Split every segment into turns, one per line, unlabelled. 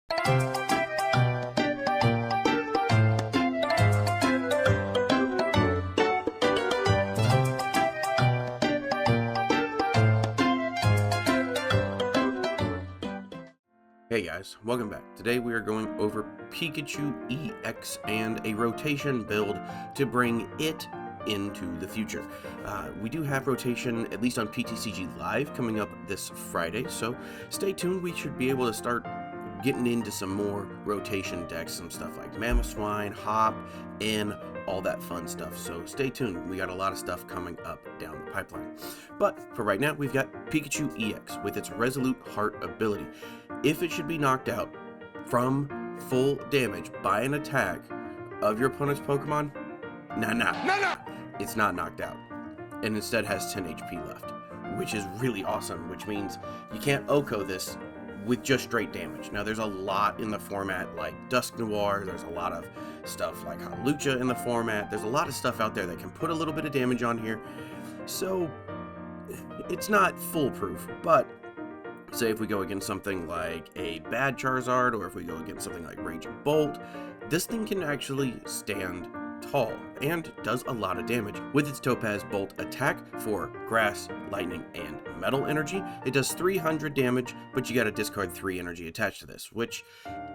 Hey guys, welcome back. Today we are going over Pikachu EX and a rotation build to bring it into the future. We do have rotation, at least on PTCG Live, coming up this Friday, so stay tuned. We should be able to start getting into some more rotation decks, some stuff like Mamoswine, Hop, and all that fun stuff, so stay tuned. We got a lot of stuff coming up down the pipeline. But for right now, we've got Pikachu EX with its Resolute Heart ability. If it should be knocked out from full damage by an attack of your opponent's Pokemon, it's not knocked out, and instead has 10 HP left, which is really awesome, which means you can't OHKO this with just straight damage. Now, there's a lot in the format like Dusknoir, there's a lot of stuff like Hawlucha in the format, there's a lot of stuff out there that can put a little bit of damage on here, so it's not foolproof. But say if we go against something like a bad Charizard, or if we go against something like Raging Bolt, this thing can actually stand tall and does a lot of damage. With its Topaz Bolt attack for grass, lightning, and metal energy, it does 300 damage, but you gotta discard 3 energy attached to this, which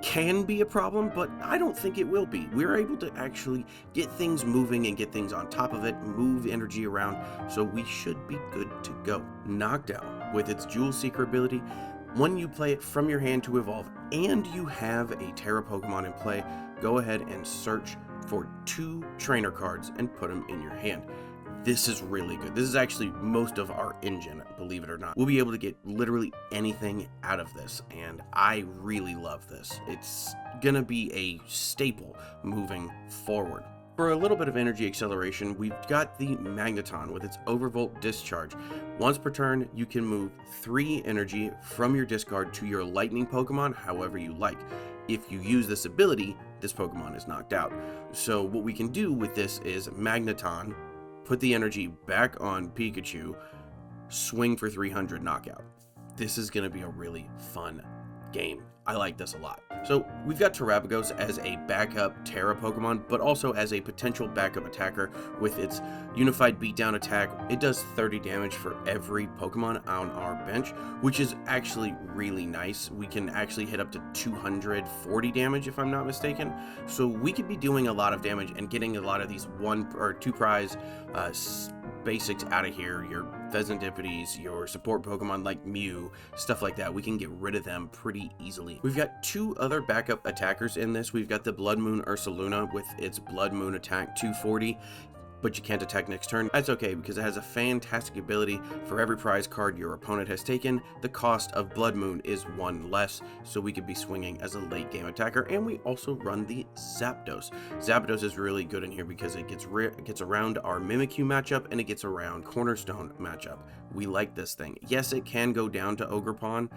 can be a problem, but I don't think it will be. We're able to actually get things moving and get things on top of it, move energy around, so we should be good to go. Noctowl, with its Jewel Seeker ability, when you play it from your hand to evolve and you have a Terra Pokemon in play, go ahead and search for 2 trainer cards and put them in your hand. This is really good. This is actually most of our engine, believe it or not. We'll be able to get literally anything out of this, and I really love this. It's gonna be a staple moving forward. For a little bit of energy acceleration, we've got the Magneton with its Overvolt Discharge. Once per turn, you can move 3 energy from your discard to your Lightning Pokemon however you like. If you use this ability, this Pokemon is knocked out. So what we can do with this is Magneton, put the energy back on Pikachu, swing for 300 knockout. This is going to be a really fun game. I like this a lot. So we've got Terapagos as a backup Terra Pokemon, but also as a potential backup attacker with its Unified Beatdown attack. It does 30 damage for every Pokemon on our bench, which is actually really nice. We can actually hit up to 240 damage if I'm not mistaken. So we could be doing a lot of damage and getting a lot of these 1 or 2 prize basics out of here, your Fezandipitis, your support Pokemon like Mew, stuff like that. We can get rid of them pretty easily. We've got 2 other backup attackers in this. We've got the Bloodmoon Ursaluna with its Blood Moon attack 240, but you can't attack next turn. That's okay, because it has a fantastic ability. For every prize card your opponent has taken, the cost of Blood Moon is 1 less, so we could be swinging as a late game attacker. And we also run the Zapdos. Zapdos is really good in here because it gets around our Mimikyu matchup, and it gets around Cornerstone matchup. We like this thing. Yes, it can go down to Ogerpon,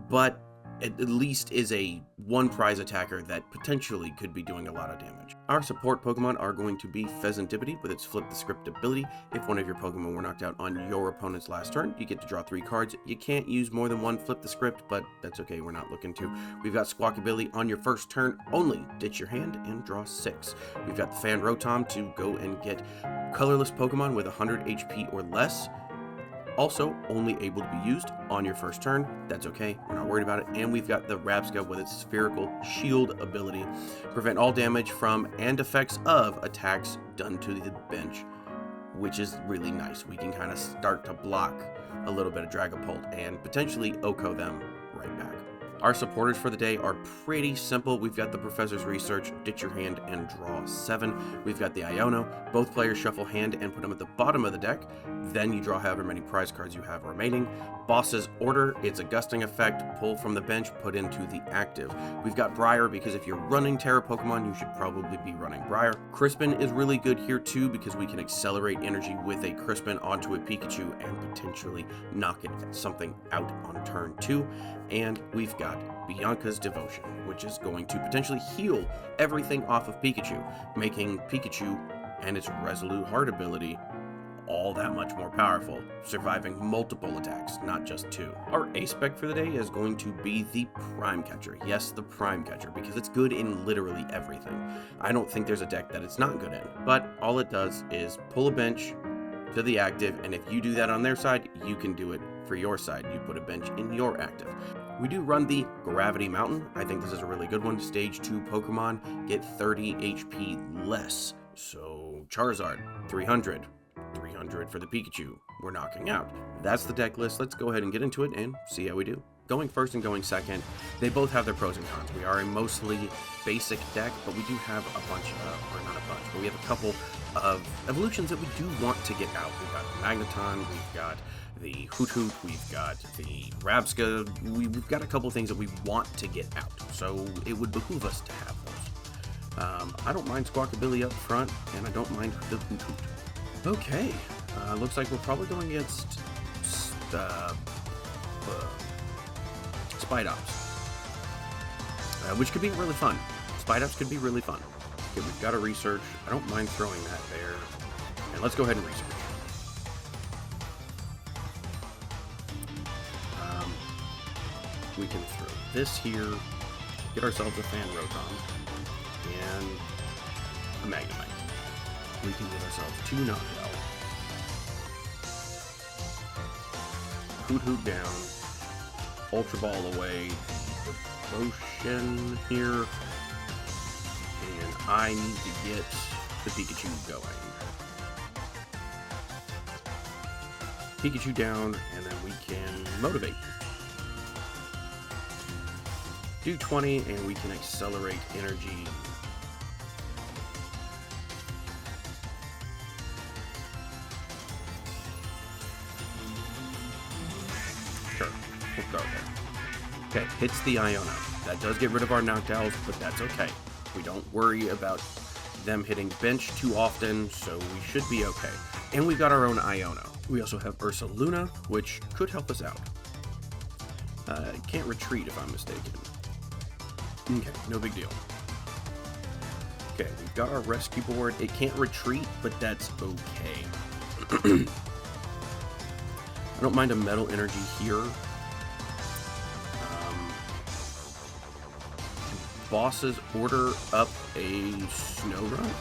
but at least is a 1 prize attacker that potentially could be doing a lot of damage. Our support Pokemon are going to be Fezandipiti with its Flip the Script ability. If one of your Pokemon were knocked out on your opponent's last turn, you get to draw 3 cards. You can't use more than 1 Flip the Script, but that's okay, we're not looking to. We've got Squawkabilly on your first turn only. Ditch your hand and draw 6. We've got the Fan Rotom to go and get colorless Pokemon with 100 HP or less. Also, only able to be used on your first turn. That's okay, we're not worried about it. And we've got the Rabsca with its Spherical Shield ability. Prevent all damage from and effects of attacks done to the bench, which is really nice. We can kind of start to block a little bit of Dragapult and potentially OHKO them right back. Our supporters for the day are pretty simple. We've got the Professor's Research, ditch your hand and draw 7. We've got the Iono. Both players shuffle hand and put them at the bottom of the deck. Then you draw however many prize cards you have remaining. Boss's Order, it's a gusting effect, pull from the bench, put into the active. We've got Briar because if you're running Terra Pokemon, you should probably be running Briar. Crispin is really good here too because we can accelerate energy with a Crispin onto a Pikachu and potentially knock something out on turn 2. And we've got Bianca's Devotion, which is going to potentially heal everything off of Pikachu, making Pikachu and its Resolute Heart ability all that much more powerful, surviving multiple attacks, not just 2. Our A-Spec for the day is going to be the Prime Catcher. Yes, the Prime Catcher, because it's good in literally everything. I don't think there's a deck that it's not good in, but all it does is pull a bench to the active, and if you do that on their side, you can do it for your side. You put a bench in your active. We do run the Gravity Mountain. I think this is a really good one. Stage 2 Pokemon get 30 HP less. So Charizard, 300. 300 for the Pikachu. We're knocking out. That's the deck list. Let's go ahead and get into it and see how we do. Going first and going second, they both have their pros and cons. We are a mostly basic deck, but we do have a bunch of, or not a bunch, but we have a couple of evolutions that we do want to get out. We've got the Magneton, we've got the Hoothoot, we've got the Rabsca, we've got a couple things that we want to get out, so it would behoove us to have those. I don't mind Squawkabilly up front, and I don't mind the Hoothoot. Okay, looks like we're probably going against Spidops, which could be really fun. Spidops could be really fun. Okay, we've got to research. I don't mind throwing that there. And let's go ahead and research. We can throw this here, get ourselves a Fan Rotom, and a Magnemite. We can get ourselves 2 Noctowl. Hoothoot down. Ultra Ball away. Potion here. And I need to get the Pikachu going. Pikachu down, and then we can motivate. Do 20, and we can accelerate energy. Sure, we'll go there. Okay, hits the Iono. That does get rid of our Noctowls, but that's okay. We don't worry about them hitting bench too often, so we should be okay. And we've got our own Iono. We also have Ursaluna, which could help us out. Can't retreat if I'm mistaken. Okay, no big deal. Okay, we've got our rescue board. It can't retreat, but that's okay. I don't mind a metal energy here. Bosses order up a Snow Runt.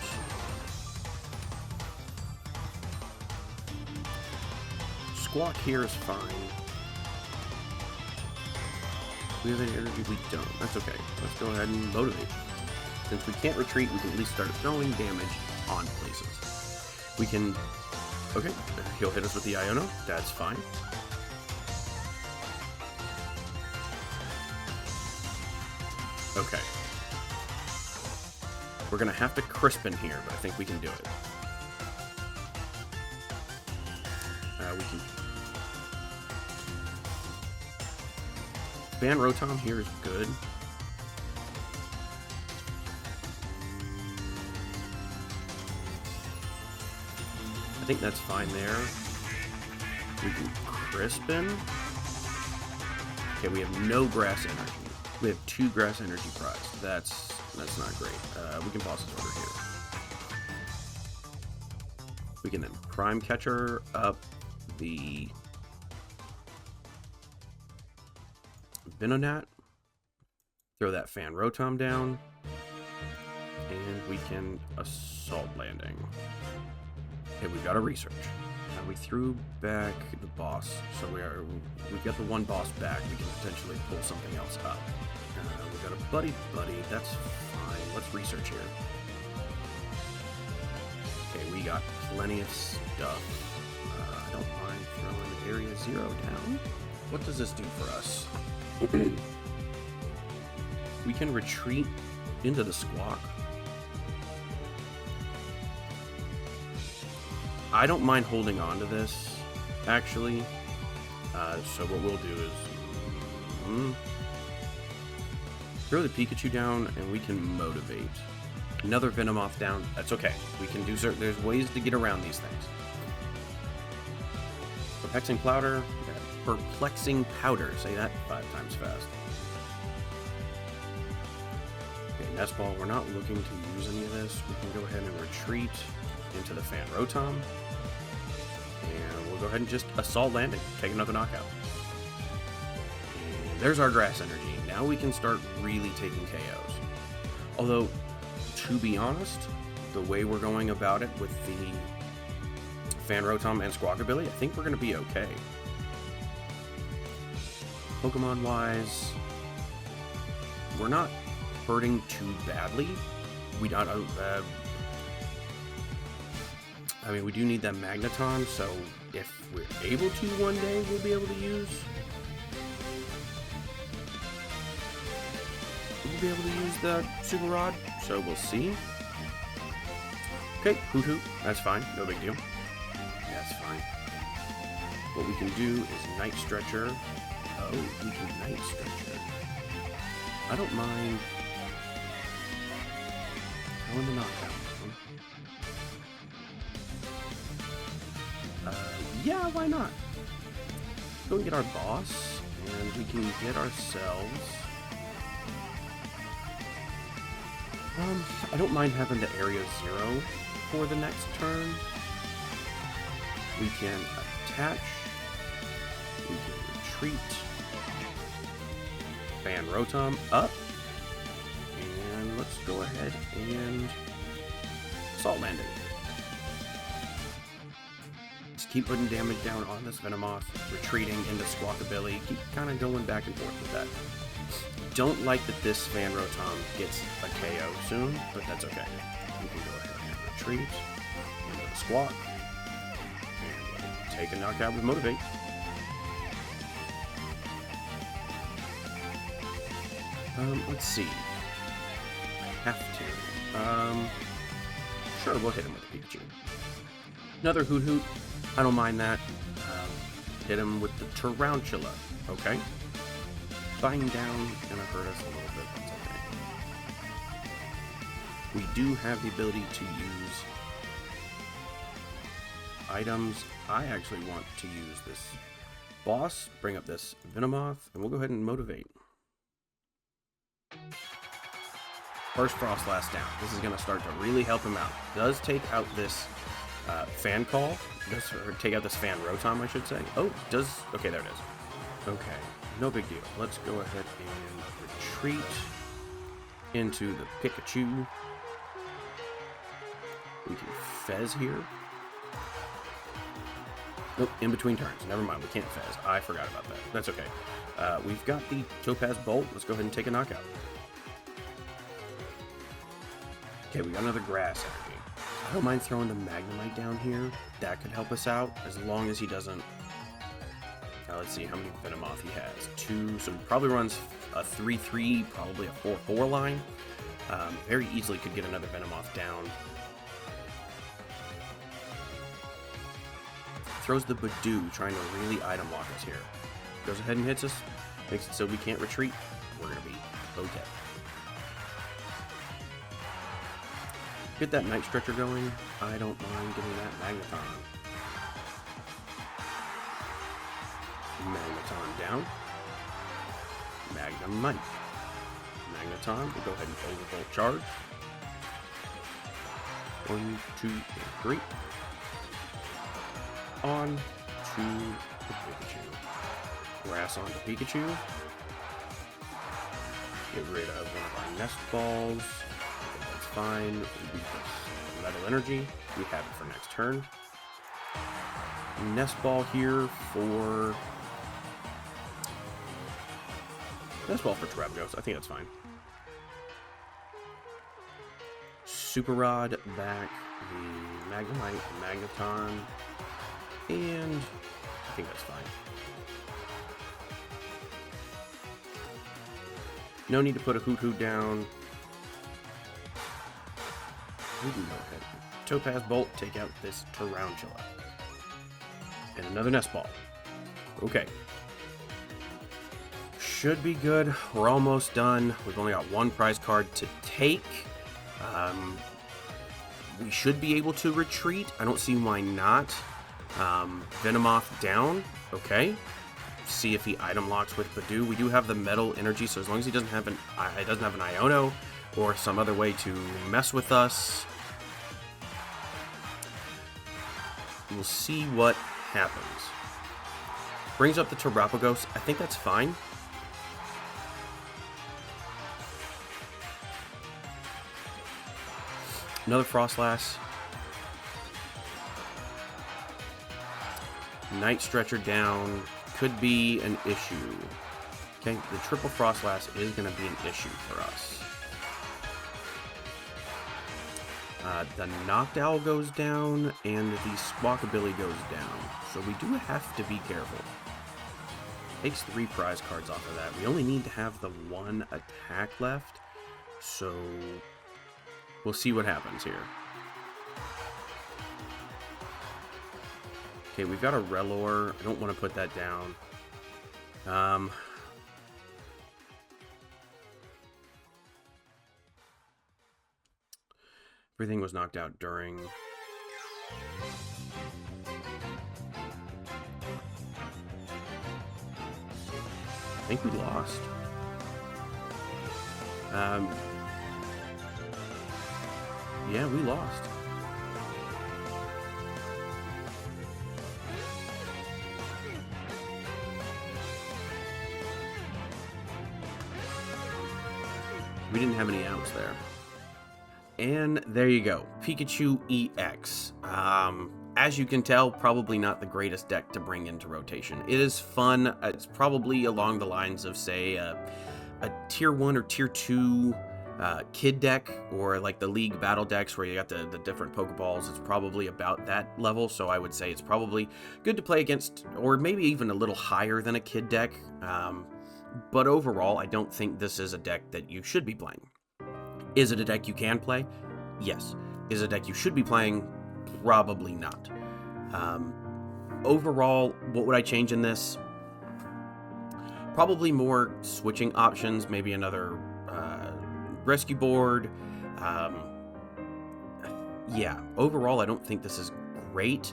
Squawk here is fine. We have any energy? We don't. That's okay. Let's go ahead and motivate. Since we can't retreat, we can at least start throwing damage on places. We can... Okay, he'll hit us with the Iono. That's fine. Okay. We're going to have to Crispin here, but I think we can do it. We can... Fan Rotom here is good. I think that's fine there. We can Crispin. Okay, we have no grass energy. We have 2 grass energy prized. That's not great. We can pause this order here. We can then Prime Catcher up the Venonat. Throw that Fan Rotom down. And we can Assault Landing. Okay, we've got a research. Now we threw back the boss, so we've got the one boss back. We can potentially pull something else up. We've got a Buddy-Buddy. That's fine. Let's research here. Okay, we got plenty of stuff. I don't mind throwing Area 0 down. What does this do for us? We can retreat into the Squawk. I don't mind holding on to this, actually. So what we'll do is throw the Pikachu down, and we can motivate. Another Venomoth down. That's okay. We can do certain. There's ways to get around these things. Perplexing Powder. Perplexing Powder. Say that 5 times fast. Okay, Nest Ball. We're not looking to use any of this. We can go ahead and retreat into the Fan Rotom. go ahead and just Assault Landing, take another knockout. And there's our Grass Energy. Now we can start really taking KOs. Although, to be honest, the way we're going about it with the Fan Rotom and Squawkabilly, I think we're going to be okay. Pokemon-wise, we're not hurting too badly. We don't. I mean, we do need that Magneton, so if we're able to one day, we'll be able to use. The Super Rod, so we'll see. Okay, Hoothoot, that's fine, no big deal. That's fine. What we can do is Night Stretcher. Oh, we can Night Stretcher. I don't mind throwing the knockdown. Yeah, why not? Go and get our boss, and we can get ourselves. I don't mind having the Area 0 for the next turn. We can attach. We can retreat. Fan Rotom up. And let's go ahead and Assault Landing. Just keep putting damage down on this Venomoth, retreating into Squawkabilly. Keep kind of going back and forth with that. Don't like that this Fan Rotom gets a KO soon, but that's okay. We can go ahead and retreat into the Squawk and take a knockout with Motivate. Let's see. I have to. Sure, we'll hit him with the Pikachu. Another Hoothoot. I don't mind that. Hit him with the Tarantula. Okay. Biting down gonna hurt us a little bit, that's okay. We do have the ability to use items. I actually want to use this boss, bring up this Venomoth, and we'll go ahead and Motivate. First Frost last down. This is gonna start to really help him out. Does take out this Fan Call. Or take out this Fan Rotom, I should say. Oh, does. Okay, there it is. Okay. No big deal. Let's go ahead and retreat into the Pikachu. We can Fez here. Nope, in between turns. Never mind, we can't Fez. I forgot about that. That's okay. We've got the Topaz Bolt. Let's go ahead and take a knockout. Okay, we got another Grass Energy. I don't mind throwing the Magnemite down here. That could help us out, as long as he doesn't. Let's see how many Venomoth he has. 2, so he probably runs a 3-3, probably a 4-4 line. Very easily could get another Venomoth down. Throws the Badoo, trying to really item lock us here. Goes ahead and hits us, makes it so we can't retreat. We're going to be okay. Get that Night Stretcher going. I don't mind getting that Magneton. Magneton down. Magnemite. Magneton. We'll go ahead and Overbolt Charge. 1, 2, 3. On to the Pikachu. Grass on the Pikachu. Get rid of one of our Nest Balls. That's fine. Metal Energy. We have it for next turn. Nest Ball here for... Nest Ball for Terapagos. I think that's fine. Super Rod back. The Magnemite, Magneton. And I think that's fine. No need to put a Hoothoot down. We can go ahead. Topaz Bolt, take out this Tarantula. And another Nest Ball. Okay. Should be good. We're almost done. We've only got one prize card to take. We should be able to retreat. I don't see why not. Venomoth down. Okay. See if he item locks with Badoo. We do have the Metal Energy, so as long as he doesn't have an Iono or some other way to mess with us, we'll see what happens. Brings up the Terapagos. I think that's fine. Another Frostlass. Night Stretcher down. Could be an issue. Okay, the triple Frostlass is going to be an issue for us. The Noctowl goes down, and the Squawkabilly goes down. So we do have to be careful. Takes 3 prize cards off of that. We only need to have the 1 attack left. So we'll see what happens here. Okay, we've got a Rellor. I don't want to put that down. Everything was knocked out during. I think we lost. Yeah, we lost. We didn't have any outs there. And there you go, Pikachu EX. As you can tell, probably not the greatest deck to bring into rotation. It is fun. It's probably along the lines of, say, a Tier 1 or Tier 2 kid deck, or like the League battle decks where you got the different Pokeballs. It's probably about that level, so I would say it's probably good to play against, or maybe even a little higher than a kid deck. But overall, I don't think this is a deck that you should be playing. Is it a deck you can play? Yes. Is it a deck you should be playing? Probably not. Overall, what would I change in this? Probably more switching options, maybe another rescue board. Yeah, overall, I don't think this is great.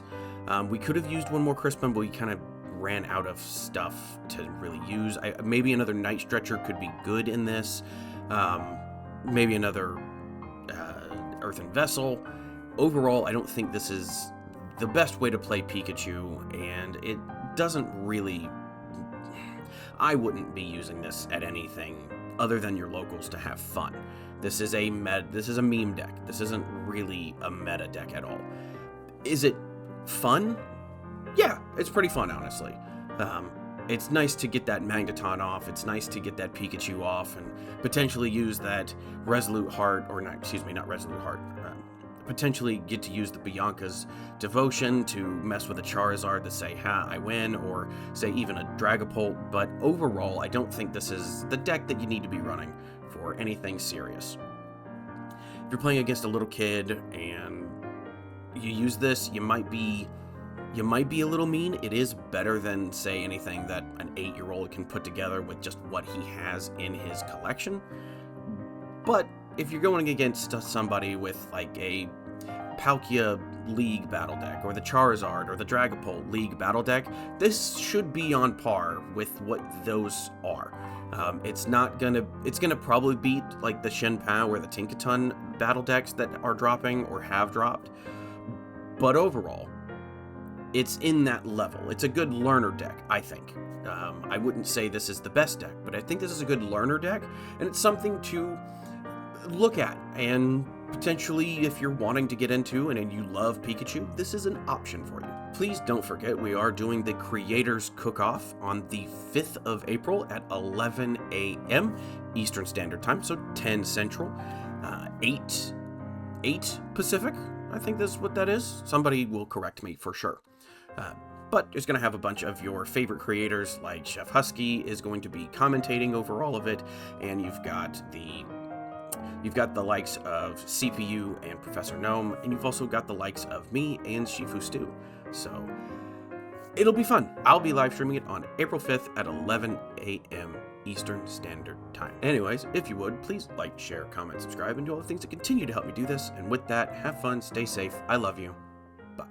We could have used one more Crispin, but we kind of ran out of stuff to really use. Maybe another Night Stretcher could be good in this. Maybe another Earthen Vessel. Overall, I don't think this is the best way to play Pikachu, and it doesn't really. I wouldn't be using this at anything other than your locals to have fun. This is a meme deck. This isn't really a meta deck at all. Is it fun? Yeah, it's pretty fun, honestly. It's nice to get that Magneton off. It's nice to get that Pikachu off and potentially use that Resolute Heart, or not, excuse me, not Resolute Heart. Potentially get to use the Bianca's Devotion to mess with a Charizard to say, ha, I win, or say even a Dragapult. But overall, I don't think this is the deck that you need to be running for anything serious. If you're playing against a little kid and you use this, you might be a little mean. It is better than, say, anything that an 8-year-old can put together with just what he has in his collection. But if you're going against somebody with like a Palkia League battle deck, or the Charizard or the Dragapult League battle deck, this should be on par with what those are. It's gonna probably beat like the Shenpao or the Tinkaton battle decks that are dropping or have dropped. But overall, it's in that level. It's a good learner deck, I think. I wouldn't say this is the best deck, but I think this is a good learner deck, and it's something to look at. And potentially, if you're wanting to get into and you love Pikachu, this is an option for you. Please don't forget, we are doing the Creators Cook-Off on the 5th of April at 11 a.m. Eastern Standard Time, so 10 Central, 8 Pacific. I think that's what that is. Somebody will correct me for sure. But it's going to have a bunch of your favorite creators, like Chef Husky is going to be commentating over all of it, and you've got the likes of CPU and Professor Gnome, and you've also got the likes of me and Shifu Stew. So it'll be fun. I'll be live streaming it on April 5th at 11 a.m. Eastern Standard Time. Anyways, if you would, please like, share, comment, subscribe, and do all the things that continue to help me do this. And with that, have fun, stay safe, I love you.